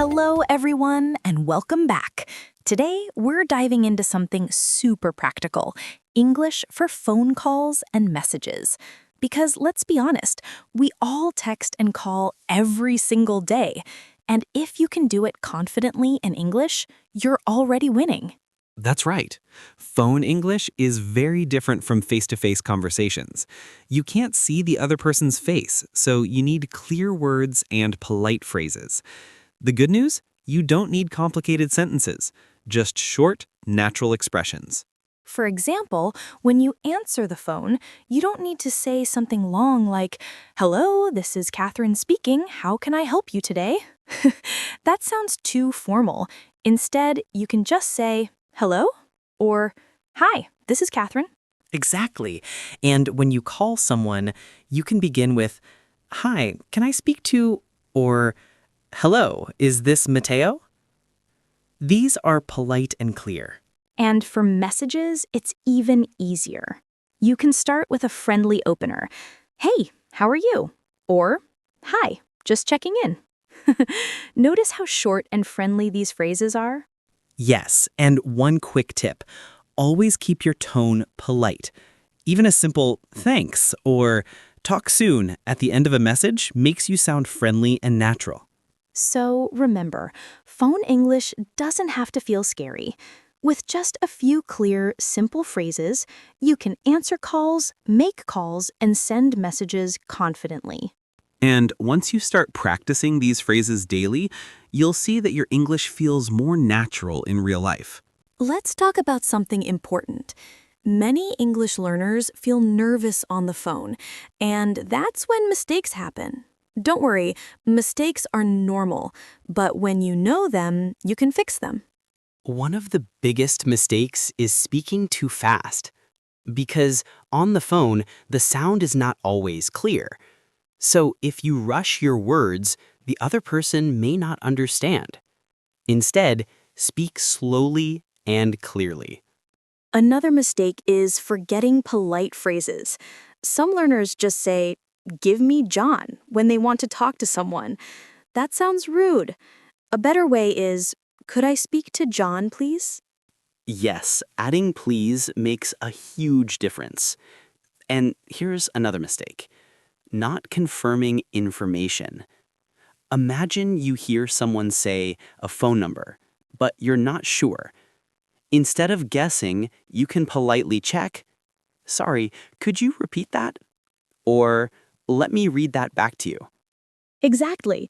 Hello, everyone, and welcome back. Today, we're diving into something super practical, English for phone calls and messages. Because let's be honest, we all text and call every single day. And if you can do it confidently in English, you're already winning. That's right. Phone English is very different from face-to-face conversations. You can't see the other person's face, so you need clear words and polite phrases. The good news? You don't need complicated sentences, just short, natural expressions. For example, when you answer the phone, you don't need to say something long like, "Hello, this is Catherine speaking. How can I help you today?" That sounds too formal. Instead, you can just say, "Hello?" or "Hi, this is Catherine." Exactly. And when you call someone, you can begin with, "Hi, can I speak to," or "Hello, is this Mateo?" These are polite and clear. And for messages, it's even easier. You can start with a friendly opener. "Hey, how are you?" Or, "Hi, just checking in." Notice how short and friendly these phrases are? Yes, and one quick tip. Always keep your tone polite. Even a simple "thanks" or "talk soon" at the end of a message makes you sound friendly and natural. So remember, phone English doesn't have to feel scary. With just a few clear, simple phrases, you can answer calls, make calls, and send messages confidently. And once you start practicing these phrases daily, you'll see that your English feels more natural in real life. Let's talk about something important. Many English learners feel nervous on the phone, and that's when mistakes happen. Don't worry, mistakes are normal, but when you know them, you can fix them. One of the biggest mistakes is speaking too fast. Because on the phone, the sound is not always clear. So if you rush your words, the other person may not understand. Instead, speak slowly and clearly. Another mistake is forgetting polite phrases. Some learners just say, "Give me John," when they want to talk to someone. That sounds rude. A better way is, "Could I speak to John, please?" Yes, adding please makes a huge difference. And here's another mistake. Not confirming information. Imagine you hear someone say a phone number, but you're not sure. Instead of guessing, you can politely check, "Sorry, could you repeat that?" Or, "Let me read that back to you." Exactly.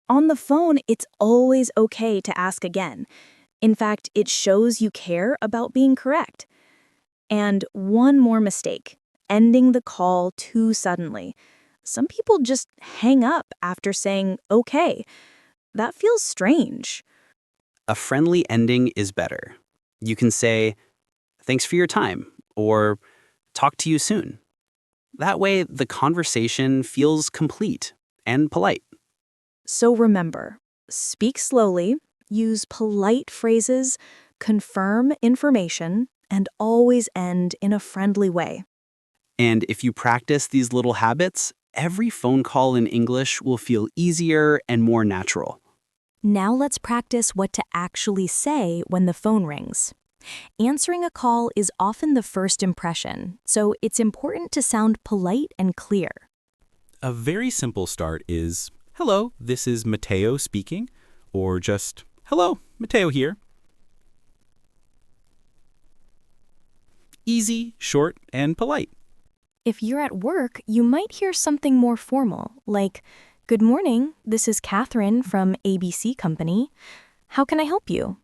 On the phone, it's always okay to ask again. In fact, it shows you care about being correct. And one more mistake, ending the call too suddenly. Some people just hang up after saying okay. That feels strange. A friendly ending is better. You can say, "Thanks for your time," or "Talk to you soon." That way, the conversation feels complete and polite. So remember, speak slowly, use polite phrases, confirm information, and always end in a friendly way. And if you practice these little habits, every phone call in English will feel easier and more natural. Now let's practice what to actually say when the phone rings. Answering a call is often the first impression, so it's important to sound polite and clear. A very simple start is, "Hello, this is Mateo speaking," or just, "Hello, Mateo here." Easy, short, and polite. If you're at work, you might hear something more formal, like, "Good morning, this is Catherine from ABC Company. How can I help you?"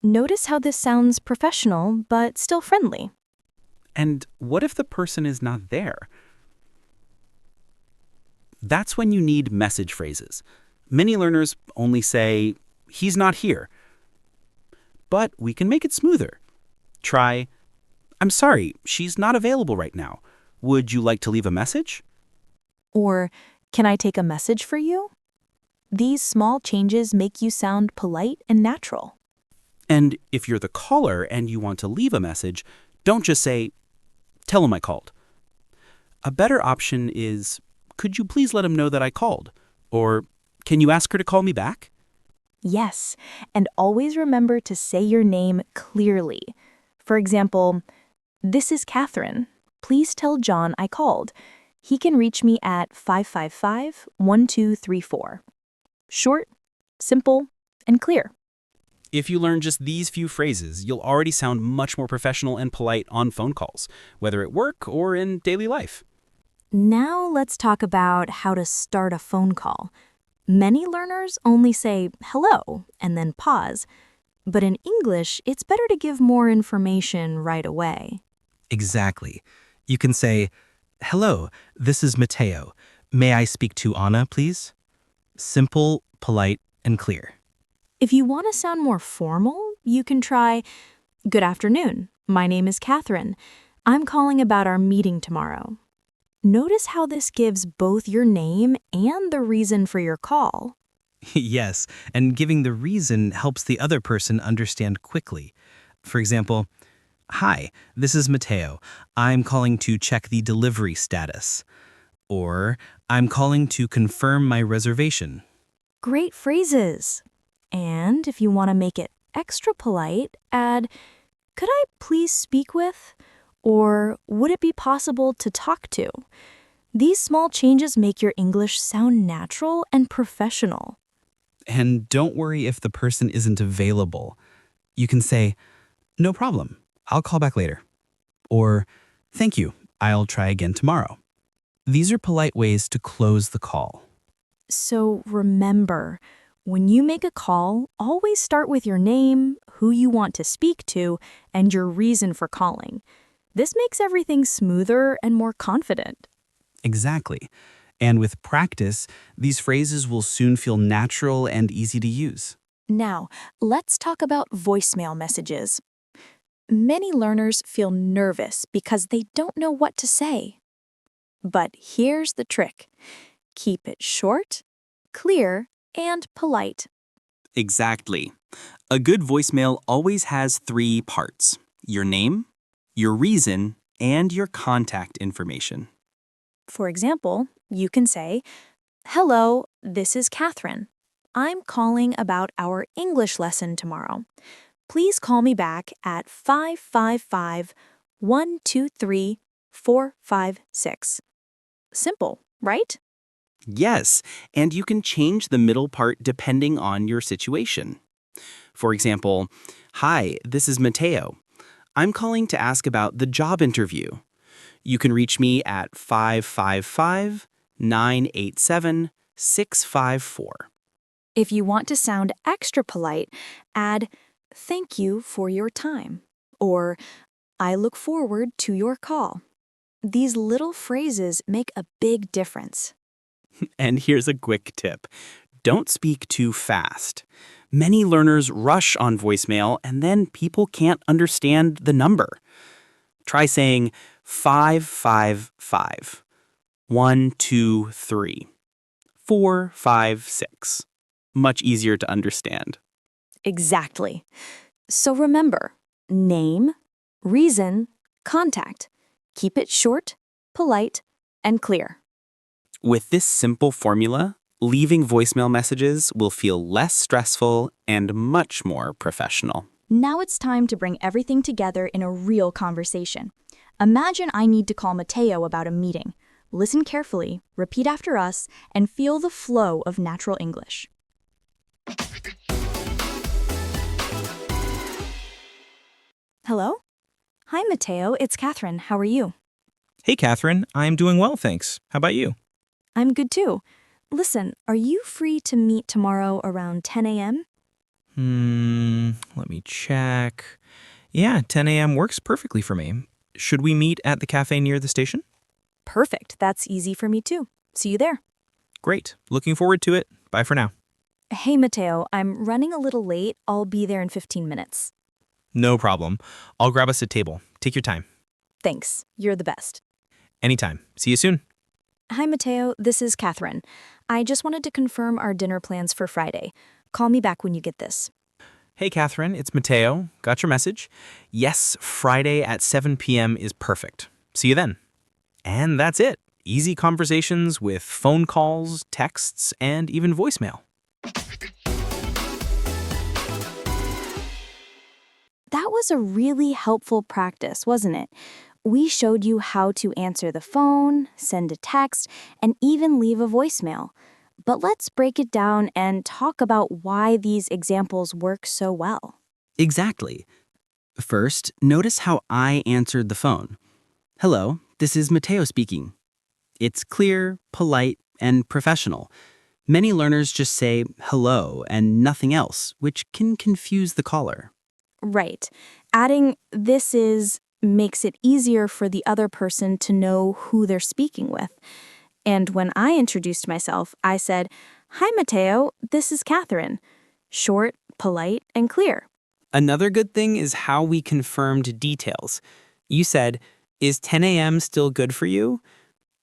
Notice how this sounds professional, but still friendly. And what if the person is not there? That's when you need message phrases. Many learners only say, "He's not here." But we can make it smoother. Try, "I'm sorry, she's not available right now. Would you like to leave a message?" Or, "Can I take a message for you?" These small changes make you sound polite and natural. And if you're the caller and you want to leave a message, don't just say, "Tell him I called." A better option is, "Could you please let him know that I called?" Or, "Can you ask her to call me back?" Yes, and always remember to say your name clearly. For example, "This is Catherine. Please tell John I called. He can reach me at 555-1234. Short, simple, and clear. If you learn just these few phrases, you'll already sound much more professional and polite on phone calls, whether at work or in daily life. Now let's talk about how to start a phone call. Many learners only say hello and then pause, but in English, it's better to give more information right away. Exactly. You can say, "Hello, this is Mateo. May I speak to Anna, please?" Simple, polite, and clear. If you want to sound more formal, you can try, "Good afternoon. My name is Catherine. I'm calling about our meeting tomorrow." Notice how this gives both your name and the reason for your call. Yes, and giving the reason helps the other person understand quickly. For example, "Hi, this is Mateo. I'm calling to check the delivery status." Or, "I'm calling to confirm my reservation." Great phrases. And if you want to make it extra polite, add, "Could I please speak with?" Or, "Would it be possible to talk to?" These small changes make your English sound natural and professional. And don't worry if the person isn't available. You can say, "No problem. I'll call back later." Or, "Thank you. I'll try again tomorrow." These are polite ways to close the call. So remember, when you make a call, always start with your name, who you want to speak to, and your reason for calling. This makes everything smoother and more confident. Exactly. And with practice, these phrases will soon feel natural and easy to use. Now, let's talk about voicemail messages. Many learners feel nervous because they don't know what to say. But here's the trick. Keep it short, clear, and polite. Exactly. A good voicemail always has 3 parts: your name, your reason, and your contact information. For example, you can say, "Hello, this is Catherine. I'm calling about our English lesson tomorrow. Please call me back at 555-123-456. Simple, right? Yes, and you can change the middle part depending on your situation. For example, "Hi, this is Mateo. I'm calling to ask about the job interview. You can reach me at 555-987-654. If you want to sound extra polite, add, "Thank you for your time," or "I look forward to your call." These little phrases make a big difference. And here's a quick tip. Don't speak too fast. Many learners rush on voicemail and then people can't understand the number. Try saying 555-123-456. Much easier to understand. Exactly. So remember, name, reason, contact. Keep it short, polite, and clear. With this simple formula, leaving voicemail messages will feel less stressful and much more professional. Now it's time to bring everything together in a real conversation. Imagine I need to call Mateo about a meeting. Listen carefully, repeat after us, and feel the flow of natural English. Hello? Hi, Mateo. It's Catherine. How are you? "Hey, Catherine. I'm doing well, thanks. How about you?" I'm good too. Listen, are you free to meet tomorrow around 10 a.m.? Let me check. Yeah, 10 a.m. works perfectly for me. Should we meet at the cafe near the station? Perfect. That's easy for me too. See you there. Great. Looking forward to it. Bye for now. Hey, Mateo, I'm running a little late. I'll be there in 15 minutes. No problem. I'll grab us a table. Take your time. Thanks. You're the best. Anytime. See you soon. Hi, Mateo. This is Catherine. I just wanted to confirm our dinner plans for Friday. Call me back when you get this. Hey, Catherine. It's Mateo. Got your message? Yes, Friday at 7 p.m. is perfect. See you then. And that's it. Easy conversations with phone calls, texts, and even voicemail. That was a really helpful practice, wasn't it? We showed you how to answer the phone, send a text, and even leave a voicemail. But let's break it down and talk about why these examples work so well. Exactly. First, notice how I answered the phone. Hello, this is Mateo speaking. It's clear, polite, and professional. Many learners just say hello and nothing else, which can confuse the caller. Right. Adding "this is" makes it easier for the other person to know who they're speaking with. And when I introduced myself, I said, "Hi, Mateo, this is Catherine." Short, polite, and clear. Another good thing is how we confirmed details. You said, "Is 10 a.m. still good for you?"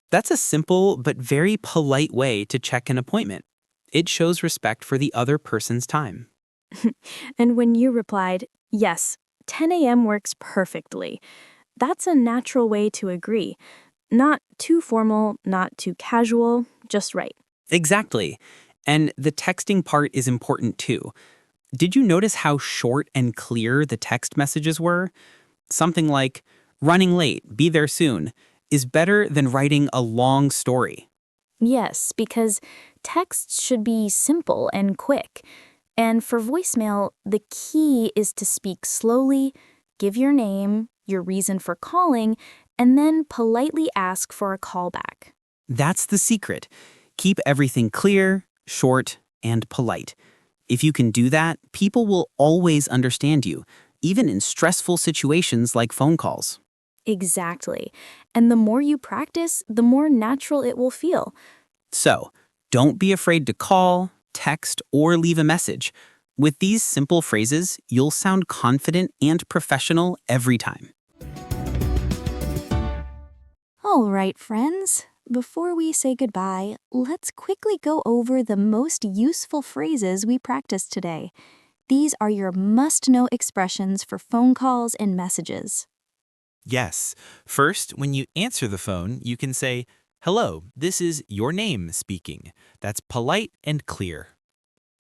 That's a simple but very polite way to check an appointment. It shows respect for the other person's time. And when you replied, "Yes, 10 a.m. works perfectly," that's a natural way to agree. Not too formal, not too casual, just right. Exactly. And the texting part is important too. Did you notice how short and clear the text messages were? Something like, "Running late, be there soon," is better than writing a long story. Yes, because texts should be simple and quick. And for voicemail, the key is to speak slowly, give your name, your reason for calling, and then politely ask for a callback. That's the secret. Keep everything clear, short, and polite. If you can do that, people will always understand you, even in stressful situations like phone calls. Exactly. And the more you practice, the more natural it will feel. So, don't be afraid to call, text, or leave a message. With these simple phrases, you'll sound confident and professional every time. All right, friends. Before we say goodbye, let's quickly go over the most useful phrases we practiced today. These are your must-know expressions for phone calls and messages. Yes. First, when you answer the phone, you can say, "Hello, this is your name speaking." That's polite and clear.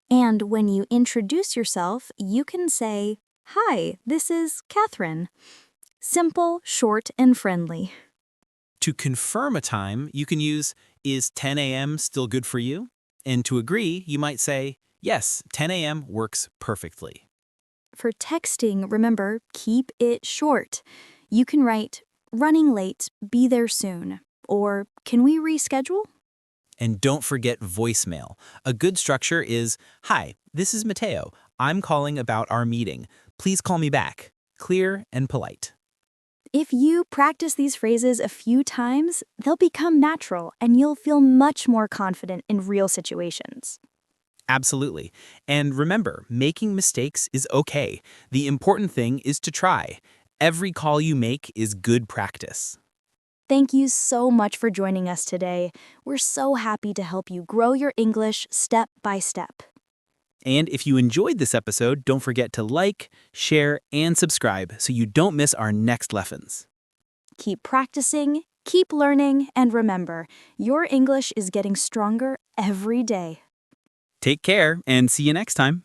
And when you introduce yourself, you can say, "Hi, this is Catherine." Simple, short, and friendly. To confirm a time, you can use, "Is 10 a.m. still good for you?" And to agree, you might say, "Yes, 10 a.m. works perfectly." For texting, remember, keep it short. You can write, "Running late, be there soon," or "Can we reschedule?" And don't forget voicemail. A good structure is, "Hi, this is Mateo. I'm calling about our meeting. Please call me back." Clear and polite. If you practice these phrases a few times, they'll become natural and you'll feel much more confident in real situations. Absolutely. And remember, making mistakes is okay. The important thing is to try. Every call you make is good practice. Thank you so much for joining us today. We're so happy to help you grow your English step by step. And if you enjoyed this episode, don't forget to like, share, and subscribe so you don't miss our next lessons. Keep practicing, keep learning, and remember, your English is getting stronger every day. Take care and see you next time.